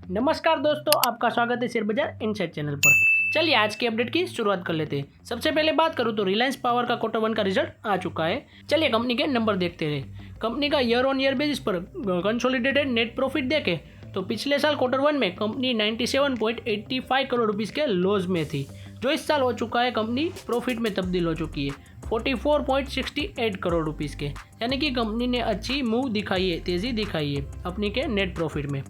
नमस्कार दोस्तों, आपका स्वागत है शेयर बाजार इनसाइड चैनल पर। चलिए आज की अपडेट की शुरुआत कर लेते हैं। सबसे पहले बात करूं तो रिलायंस पावर का क्वार्टर वन का रिजल्ट आ चुका है। चलिए कंपनी के नंबर देखते हैं। कंपनी का ईयर ऑन ईयर बेसिस पर कंसोलिडेटेड नेट प्रॉफिट देखें तो पिछले साल क्वार्टर वन में कंपनी 97.85 करोड़ रुपीज़ के लॉस में थी, जो इस साल हो चुका है कंपनी प्रॉफिट में तब्दील हो चुकी है 44.68 करोड़ रुपीज़ के। यानी कि कंपनी ने अच्छी मूव दिखाई है, तेज़ी दिखाई है अपनी के नेट प्रॉफिट में।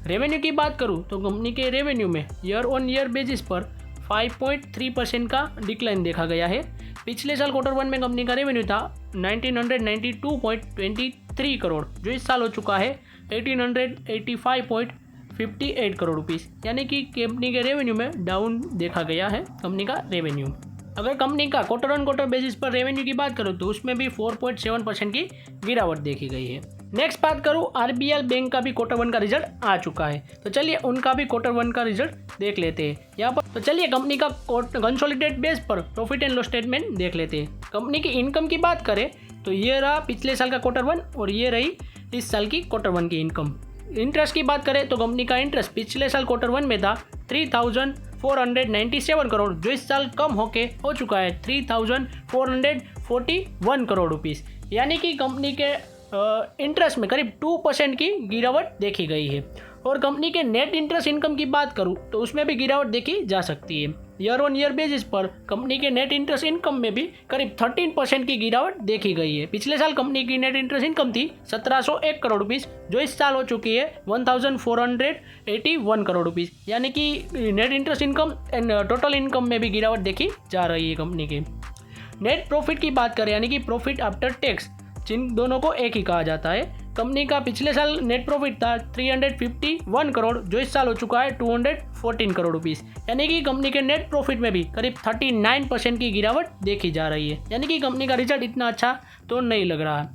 रेवेन्यू की बात करूं तो कंपनी के रेवेन्यू में ईयर ऑन ईयर बेसिस पर 5.3% का डिक्लाइन देखा गया है। पिछले साल क्वार्टर वन में कंपनी का रेवेन्यू था 1992.23 करोड़, जो इस साल हो चुका है 1885.58 करोड़ रुपीज़। यानी कि कंपनी के रेवेन्यू में डाउन देखा गया है कंपनी का रेवेन्यू। अगर कंपनी का क्वार्टर ऑन क्वार्टर बेसिस पर रेवेन्यू की बात करूं तो उसमें भी 4.7% की गिरावट देखी गई है। नेक्स्ट बात करूं आरबीएल बैंक का भी क्वार्टर वन का रिजल्ट आ चुका है, तो चलिए उनका भी क्वार्टर वन का रिजल्ट देख लेते हैं यहाँ पर। तो चलिए कंपनी का कंसोलिडेटेड बेस पर प्रॉफिट एंड लॉस स्टेटमेंट देख लेते हैं। कंपनी की इनकम की बात करें तो ये रहा पिछले साल का क्वार्टर वन और ये रही इस साल की क्वार्टर वन की इनकम। इंटरेस्ट की बात करें तो कंपनी का इंटरेस्ट पिछले साल क्वार्टर वन में था 3,497 करोड़, जो इस साल कम होके हो चुका है 3,441 करोड़ रुपीज़। यानी कि कंपनी के इंटरेस्ट में करीब 2% की गिरावट देखी गई है। और कंपनी के नेट इंटरेस्ट इनकम की बात करूं तो उसमें भी गिरावट देखी जा सकती है। ईयर ऑन ईयर बेसिस पर कंपनी के नेट इंटरेस्ट इनकम में भी करीब 13% की गिरावट देखी गई है। पिछले साल कंपनी की नेट इंटरेस्ट इनकम थी 1701 करोड़ रुपीज़, जो इस साल हो चुकी है 1481 करोड़ रुपीज़। यानी कि net interest income and total income में भी गिरावट देखी जा रही है कंपनी के। नेट प्रॉफिट की बात करें यानी कि प्रॉफिट आफ्टर टैक्स, जिन दोनों को एक ही कहा जाता है, कंपनी का पिछले साल नेट प्रॉफिट था 351 करोड़, जो इस साल हो चुका है 214 करोड़ रुपीज़। यानी कि कंपनी के नेट प्रॉफिट में भी करीब 39% की गिरावट देखी जा रही है। यानी कि कंपनी का रिजल्ट इतना अच्छा तो नहीं लग रहा है।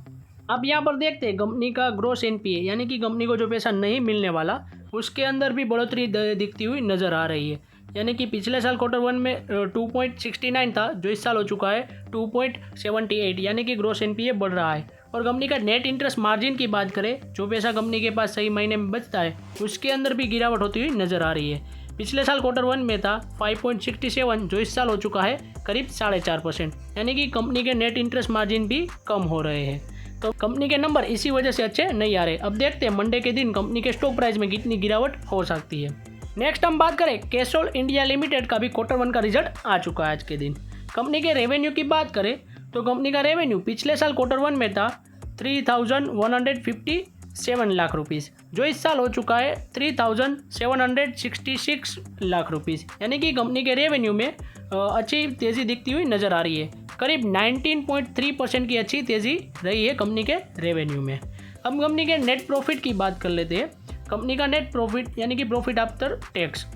अब यहाँ पर देखते हैं कंपनी का ग्रॉस एनपीए, यानी कि कंपनी को जो पैसा नहीं मिलने वाला उसके अंदर भी बढ़ोतरी दिखती हुई नज़र आ रही है। यानी कि पिछले साल क्वार्टर वन में 2.69 था, जो इस साल हो चुका है 2.78, यानी कि ग्रॉस एनपीए बढ़ रहा है। और कंपनी का नेट इंटरेस्ट मार्जिन की बात करें, जो पैसा कंपनी के पास सही महीने में बचता है उसके अंदर भी गिरावट होती हुई नज़र आ रही है। पिछले साल क्वार्टर वन में था 5.67, जो इस साल हो चुका है करीब 4.5%। यानी कि कंपनी के नेट इंटरेस्ट मार्जिन भी कम हो रहे हैं। तो कंपनी के नंबर इसी वजह से अच्छे नहीं आ रहे। अब देखते हैं मंडे के दिन कंपनी के स्टॉक प्राइस में कितनी गिरावट हो सकती है। नेक्स्ट हम बात करें कैस्ट्रॉल इंडिया लिमिटेड का भी क्वार्टर वन का रिजल्ट आ चुका है आज के दिन। कंपनी के रेवेन्यू की बात करें तो कंपनी का रेवेन्यू पिछले साल क्वार्टर वन में था 3,157 लाख रुपीज़, जो इस साल हो चुका है 3,766 लाख रुपीज़। यानी कि कंपनी के रेवेन्यू में अच्छी तेज़ी दिखती हुई नज़र आ रही है। करीब 19.3% की अच्छी तेज़ी रही है कंपनी के रेवेन्यू में। अब कंपनी के नेट प्रॉफिट की बात कर लेते हैं। कंपनी का नेट प्रॉफिट यानी कि प्रॉफिट आफ्टर टैक्स,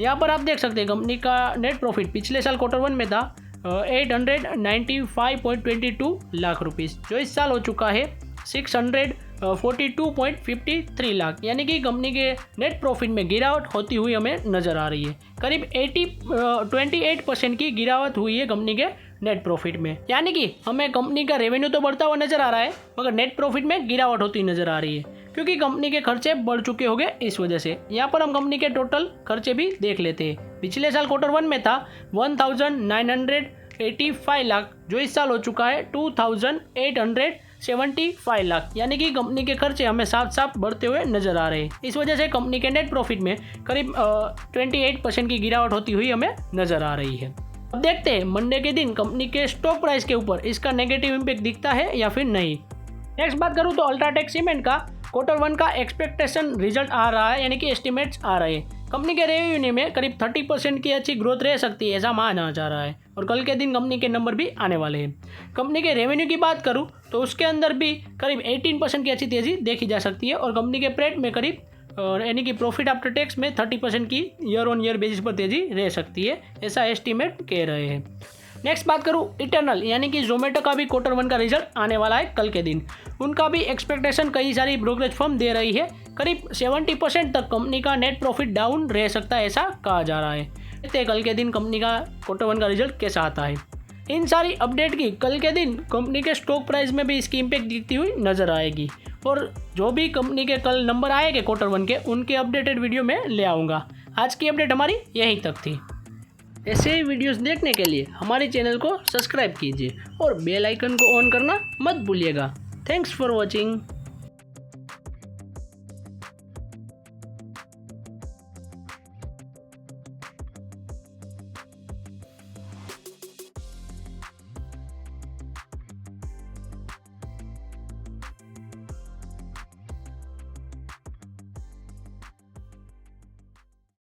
यहाँ पर आप देख सकते हैं कंपनी का नेट प्रॉफिट पिछले साल क्वार्टर वन में था 895.22 लाख रुपीज़, जो इस साल हो चुका है 642.53 लाख। यानी कि कंपनी के नेट प्रॉफिट में गिरावट होती हुई हमें नज़र आ रही है। करीब 28% की गिरावट हुई है कंपनी के नेट प्रॉफिट में। यानी कि हमें कंपनी का रेवेन्यू तो बढ़ता हुआ नज़र आ रहा है, मगर नेट प्रॉफिट में गिरावट होती नज़र आ रही है, क्योंकि कंपनी के खर्चे बढ़ चुके होंगे इस वजह से। यहाँ पर हम कंपनी के टोटल खर्चे भी देख लेते हैं। पिछले साल क्वार्टर वन में था 1,985 लाख, जो इस साल हो चुका है 2,875 लाख। यानी कि कंपनी के खर्चे हमें साफ साफ बढ़ते हुए नजर आ रहे हैं। इस वजह से कंपनी के नेट प्रॉफिट में करीब 28% की गिरावट होती हुई हमें नजर आ रही है। अब देखते हैं मंडे के दिन कंपनी के स्टॉक प्राइस के ऊपर इसका नेगेटिव इम्पैक्ट दिखता है या फिर नहीं। नेक्स्ट बात करूँ तो अल्ट्राटेक सीमेंट का क्वार्टर वन का एक्सपेक्टेशन रिजल्ट आ रहा है, यानी कि एस्टिमेट्स आ रहे हैं। कंपनी के रेवेन्यू में करीब 30% की अच्छी ग्रोथ रह सकती है, ऐसा माना जा रहा है। और कल के दिन कंपनी के नंबर भी आने वाले हैं। कंपनी के रेवेन्यू की बात करूं तो उसके अंदर भी करीब 18% की अच्छी तेज़ी देखी जा सकती है। और कंपनी के प्रेट में करीब यानी कि प्रॉफिट आफ्टर टैक्स में 30% की ईयर ऑन ईयर बेसिस पर तेज़ी रह सकती है, ऐसा एस्टिमेट कह रहे हैं। नेक्स्ट बात करूँ इटर्नल यानी कि जोमेटो का भी क्वार्टर वन का रिजल्ट आने वाला है कल के दिन। उनका भी एक्सपेक्टेशन कई सारी ब्रोकरेज फर्म दे रही है। करीब 70% तक कंपनी का नेट प्रॉफिट डाउन रह सकता है, ऐसा कहा जा रहा है। देखते हैं कल के दिन कंपनी का क्वार्टर वन का रिजल्ट कैसा आता है। इन सारी अपडेट की कल के दिन कंपनी के स्टॉक प्राइस में भी इसकी इम्पैक्ट दिखती हुई नज़र आएगी। और जो भी कंपनी के कल नंबर आएंगे Q1 के, उनके अपडेटेड वीडियो में ले आऊँगा। आज की अपडेट हमारी यहीं तक थी। ऐसे ही वीडियोस देखने के लिए हमारे चैनल को सब्सक्राइब कीजिए और बेल आइकन को ऑन करना मत भूलिएगा। Thanks for watching.